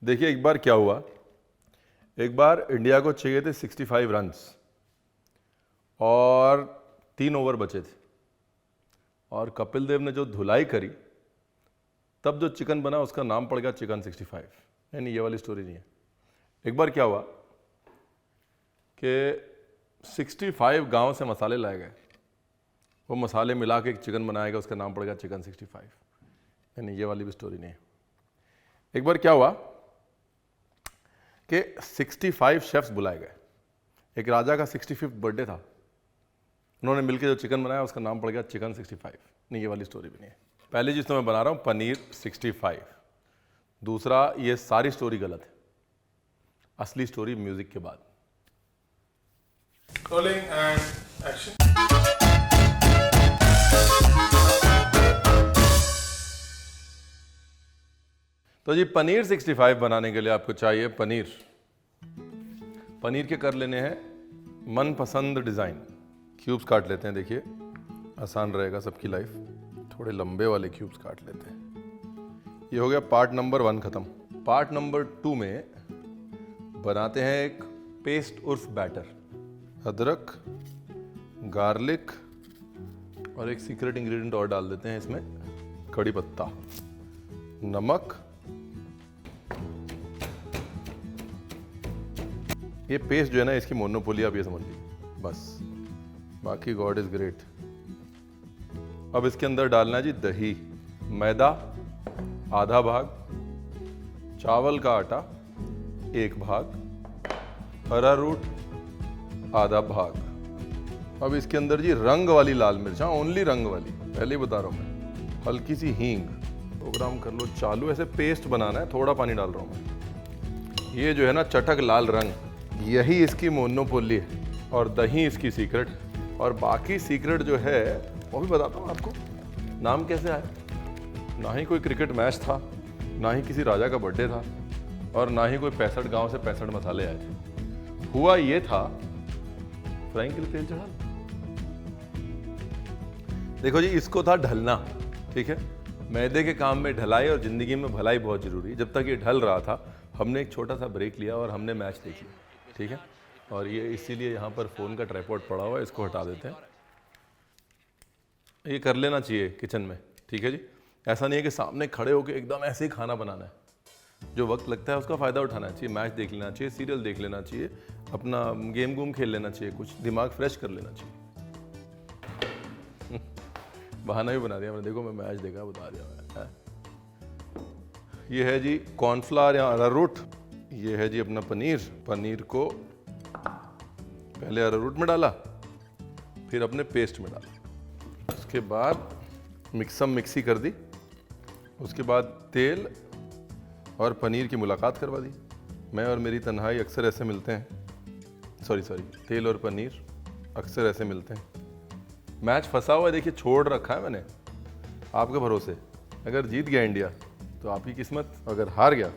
देखिए एक बार क्या हुआ, एक बार इंडिया को चाहिए थे 65 रन्स और 3 ओवर बचे थे और कपिल देव ने जो धुलाई करी तब जो चिकन बना उसका नाम पड़ गया चिकन 65। नहीं, ये वाली स्टोरी नहीं है। एक बार क्या हुआ कि 65 गांव से मसाले लाए गए, वो मसाले मिला के एक चिकन बनाया गया, उसका नाम पड़ गया चिकन 65। नहीं, ये वाली भी स्टोरी नहीं है। एक बार क्या हुआ कि 65 शेफ्स बुलाए गए। एक राजा का 65th बर्थडे था, उन्होंने मिलकर जो चिकन बनाया उसका नाम पड़ गया चिकन 65। नहीं, ये वाली स्टोरी भी नहीं है। पहली चीज़ तो मैं बना रहा हूँ पनीर 65। दूसरा, ये सारी स्टोरी गलत है, असली स्टोरी म्यूजिक के बाद। Rolling and action. तो जी पनीर 65 बनाने के लिए आपको चाहिए पनीर। पनीर के कर लेने हैं मनपसंद डिज़ाइन। क्यूब्स काट लेते हैं, देखिए आसान रहेगा सबकी लाइफ। थोड़े लंबे वाले क्यूब्स काट लेते हैं। ये हो गया पार्ट नंबर 1 ख़त्म। पार्ट नंबर 2 में बनाते हैं एक पेस्ट उर्फ बैटर। अदरक, गार्लिक और एक सीक्रेट इंग्रेडिएंट और डाल देते हैं इसमें, कड़ी पत्ता, नमक। ये पेस्ट जो है ना, इसकी मोनोपोली आप ये समझ लीजिए बस, बाकी गॉड इज ग्रेट। अब इसके अंदर डालना है जी दही, मैदा आधा भाग, चावल का आटा 1 भाग, अरारूट आधा भाग। अब इसके अंदर जी रंग वाली लाल मिर्च, हाँ ओनली रंग वाली, पहले ही बता रहा हूँ मैं। हल्की सी हींग। प्रोग्राम कर लो चालू। ऐसे पेस्ट बनाना है, थोड़ा पानी डाल रहा हूँ मैं। ये जो है ना चटक लाल रंग, यही इसकी मोनोपोली है और दही इसकी सीक्रेट। और बाकी सीक्रेट जो है वो भी बताता हूँ आपको। नाम कैसे आया? ना ही कोई क्रिकेट मैच था, ना ही किसी राजा का बर्थडे था, और ना ही कोई 65 गांव से 65 मसाले आए थे। हुआ ये था, फ्राइंग के लिए तेल चढ़ा। देखो जी, इसको था ढलना, ठीक है। मैदे के काम में ढलाई और जिंदगी में भलाई बहुत जरूरी है। जब तक ये ढल रहा था हमने एक छोटा सा ब्रेक लिया और हमने मैच देख लिया, ठीक है। और ये इसीलिए यहाँ पर फ़ोन का ट्राइपॉड पड़ा हुआ है, इसको हटा देते हैं। ये कर लेना चाहिए किचन में, ठीक है जी। ऐसा नहीं है कि सामने खड़े होकर एकदम ऐसे ही खाना बनाना है। जो वक्त लगता है उसका फ़ायदा उठाना चाहिए। मैच देख लेना चाहिए, सीरियल देख लेना चाहिए, अपना गेम गूम खेल लेना चाहिए, कुछ दिमाग फ्रेश कर लेना चाहिए। बहाना भी बना दिया मैंने, देखो मैं मैच देखा, बता दिया मैं। ये है जी कॉर्नफ्लावर या अरारूट। ये है जी अपना पनीर। पनीर को पहले अरारूट में डाला, फिर अपने पेस्ट में डाला, उसके बाद मिक्सी कर दी, उसके बाद तेल और पनीर की मुलाकात करवा दी। मैं और मेरी तन्हाई अक्सर ऐसे मिलते हैं। सॉरी, तेल और पनीर अक्सर ऐसे मिलते हैं। मैच फंसा हुआ है, देखिए छोड़ रखा है मैंने आपके भरोसे। अगर जीत गया इंडिया तो आपकी किस्मत, अगर हार गया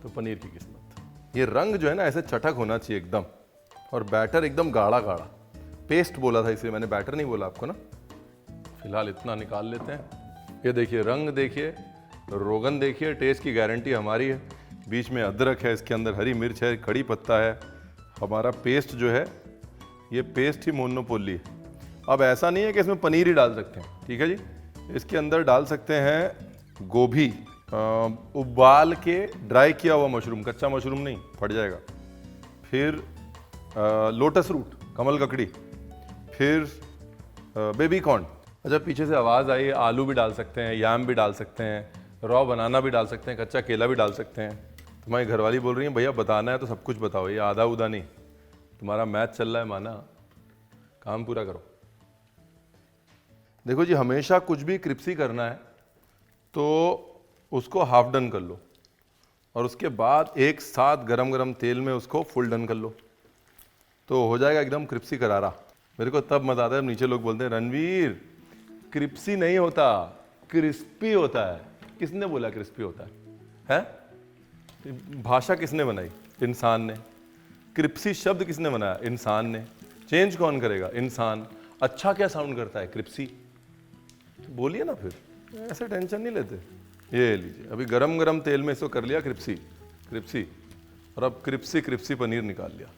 तो पनीर की किस्मत। ये रंग जो है ना ऐसे चटक होना चाहिए एकदम, और बैटर एकदम गाढ़ा गाढ़ा। पेस्ट बोला था इसलिए मैंने बैटर नहीं बोला आपको ना। फिलहाल इतना निकाल लेते हैं। ये देखिए रंग देखिए, रोगन देखिए, टेस्ट की गारंटी हमारी है। बीच में अदरक है, इसके अंदर हरी मिर्च है, कड़ी पत्ता है। हमारा पेस्ट जो है ये पेस्ट ही मोनोपोली है। अब ऐसा नहीं है कि इसमें पनीर ही डाल सकते हैं, ठीक है जी। इसके अंदर डाल सकते हैं गोभी, उबाल के ड्राई किया हुआ मशरूम, कच्चा मशरूम नहीं, फट जाएगा। फिर लोटस रूट, कमल ककड़ी, फिर बेबी कॉर्न। अच्छा, पीछे से आवाज़ आई, आलू भी डाल सकते हैं, याम भी डाल सकते हैं, रॉ बनाना भी डाल सकते हैं, कच्चा केला भी डाल सकते हैं। तुम्हारी घरवाली बोल रही है भैया बताना है तो सब कुछ बताओ, ये आधा उदा नहीं। तुम्हारा मैच चल रहा है, माना, काम पूरा करो। देखो जी, हमेशा कुछ भी क्रिप्सी करना है तो उसको हाफ डन कर लो और उसके बाद एक साथ गरम गरम तेल में उसको फुल डन कर लो, तो हो जाएगा एकदम क्रिप्सी करारा। मेरे को तब मजा आता है नीचे लोग बोलते हैं रणवीर क्रिप्सी नहीं होता, क्रिस्पी होता है। किसने बोला क्रिस्पी होता है? भाषा किसने बनाई? इंसान ने। क्रिप्सी शब्द किसने बनाया? इंसान ने। चेंज कौन करेगा? इंसान। अच्छा क्या साउंड करता है? क्रिप्सी। बोलिए ना, फिर ऐसे टेंशन नहीं लेते। ये लीजिए, अभी गरम गरम तेल में इसको कर लिया क्रिप्सी, क्रिप्सी, और अब क्रिप्सी पनीर निकाल लिया।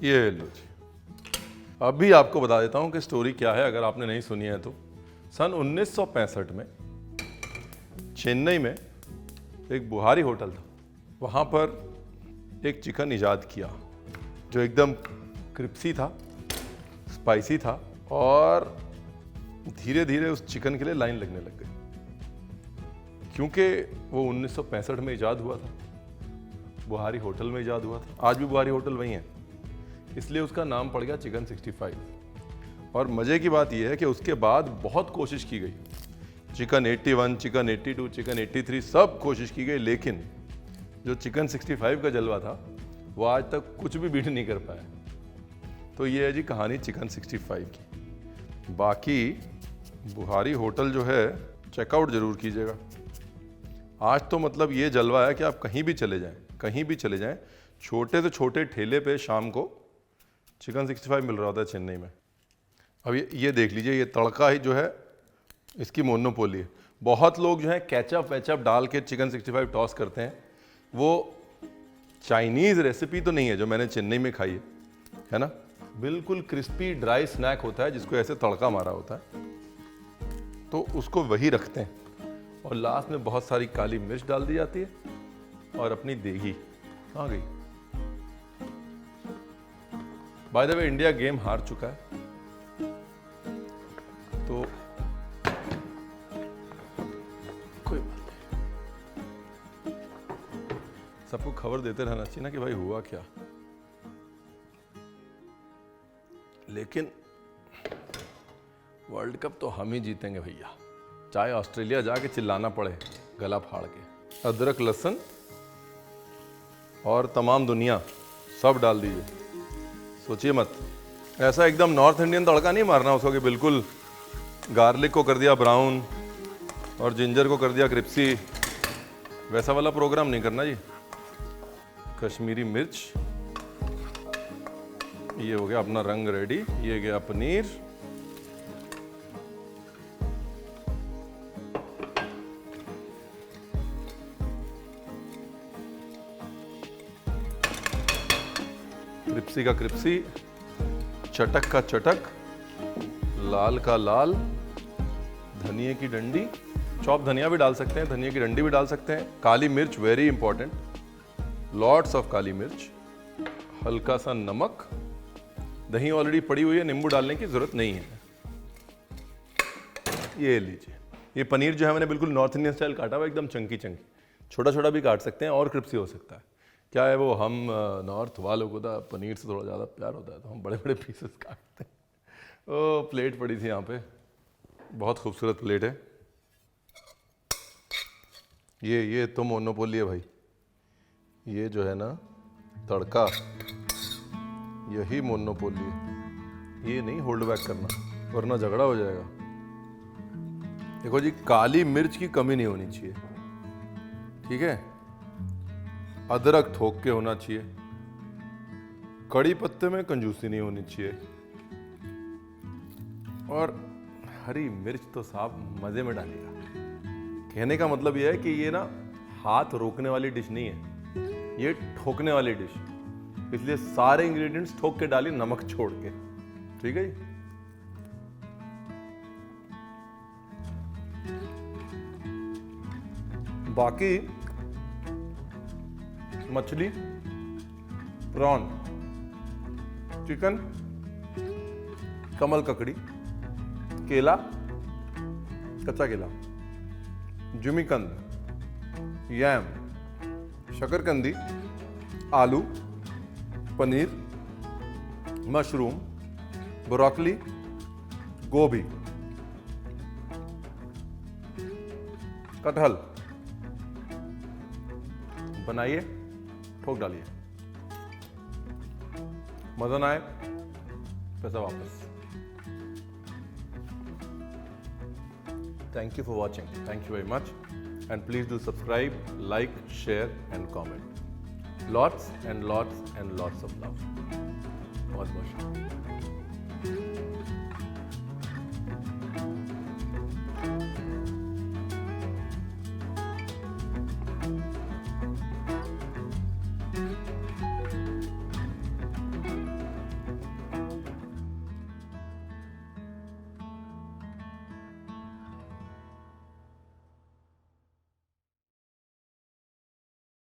ये लो जी। अभी आपको बता देता हूं कि स्टोरी क्या है, अगर आपने नहीं सुनी है तो। सन 1965 में चेन्नई में एक बुहारी होटल था, वहां पर एक चिकन इजाद किया जो एकदम क्रिप्सी था, स्पाइसी था, और धीरे धीरे उस चिकन के लिए लाइन लगने लग गई, क्योंकि वो 1965 में इजाद हुआ था, बुहारी होटल में इजाद हुआ था। आज भी बुहारी होटल वही है, इसलिए उसका नाम पड़ गया चिकन 65। और मज़े की बात यह है कि उसके बाद बहुत कोशिश की गई, चिकन 81, चिकन 82, चिकन 83 सब कोशिश की गई, लेकिन जो चिकन 65 का जलवा था वो आज तक कुछ भी बीट नहीं कर पाया। तो ये है जी कहानी चिकन 65 की। बाकी बुहारी होटल जो है चेकआउट ज़रूर कीजिएगा। आज तो मतलब ये जलवा है कि आप कहीं भी चले जाएं, छोटे से छोटे ठेले पे शाम को चिकन 65 मिल रहा होता है चेन्नई में। अब ये देख लीजिए, ये तड़का ही जो है इसकी मोनोपोली है। बहुत लोग जो है केचप वेचप डाल के चिकन 65 टॉस करते हैं, वो चाइनीज़ रेसिपी तो नहीं है जो मैंने चेन्नई में खाई है ना। बिल्कुल क्रिस्पी ड्राई स्नैक होता है जिसको ऐसे तड़का मारा होता है, तो उसको वही रखते हैं, और लास्ट में बहुत सारी काली मिर्च डाल दी जाती है, और अपनी देगी कहाँ गई। By the way India game हार चुका है, तो कोई बात नहीं, सबको खबर देते रहना चाहिए ना कि भाई हुआ क्या। लेकिन वर्ल्ड कप तो हम ही जीतेंगे भैया, चाहे ऑस्ट्रेलिया जाके चिल्लाना पड़े गला फाड़ के। अदरक लहसुन और तमाम दुनिया सब डाल दीजिए, सोचिए मत, ऐसा एकदम नॉर्थ इंडियन तड़का नहीं मारना उसको कि बिल्कुल गार्लिक को कर दिया ब्राउन और जिंजर को कर दिया क्रिप्सी, वैसा वाला प्रोग्राम नहीं करना जी। कश्मीरी मिर्च, ये हो गया अपना रंग रेडी, ये गया पनीर, क्रिप्सी का क्रिप्सी, चटक का चटक, लाल का लाल, धनिया की डंडी, चॉप धनिया भी डाल सकते हैं, धनिया की डंडी भी डाल सकते हैं, काली मिर्च वेरी इंपॉर्टेंट, लॉट्स ऑफ काली मिर्च, हल्का सा नमक, दही ऑलरेडी पड़ी हुई है, नींबू डालने की जरूरत नहीं है। ये लीजिए, ये पनीर जो है मैंने बिल्कुल नॉर्थ इंडियन स्टाइल काटा हुआ, एकदम चंकी चंकी, छोटा छोटा भी काट सकते हैं और क्रिप्सी हो सकता है। क्या है वो, हम नॉर्थ वालों को तो पनीर से थोड़ा ज़्यादा प्यार होता है, तो हम बड़े बड़े पीसेस काटते हैं। ओ प्लेट पड़ी थी यहाँ पे, बहुत खूबसूरत प्लेट है। ये तो मोनोपोली है भाई, ये जो है ना तड़का, यही मोनोपोली है, ये नहीं होल्ड बैक करना वरना झगड़ा हो जाएगा। देखो जी, काली मिर्च की कमी नहीं होनी चाहिए, ठीक है, अदरक ठोक के होना चाहिए, कड़ी पत्ते में कंजूसी नहीं होनी चाहिए, और हरी मिर्च तो साहब मजे में डालिएगा। कहने का मतलब यह है कि ये ना हाथ रोकने वाली डिश नहीं है, ये ठोकने वाली डिश, इसलिए सारे इंग्रेडिएंट्स ठोक के डालिए नमक छोड़ के, ठीक है जी। बाकी मछली, प्रॉन, चिकन, कमल ककड़ी, केला, कच्चा केला, जिमीकंद, यैम, शकरकंदी, आलू, पनीर, मशरूम, ब्रोकली, गोभी, कटहल, बनाइए, ठोक डालिए, मजा ना आए पैसा वापस। Thank you for watching. Thank you very much. And please do subscribe, like, share and comment. Lots and lots and lots of love. बहुत बहुत शुक्रिया।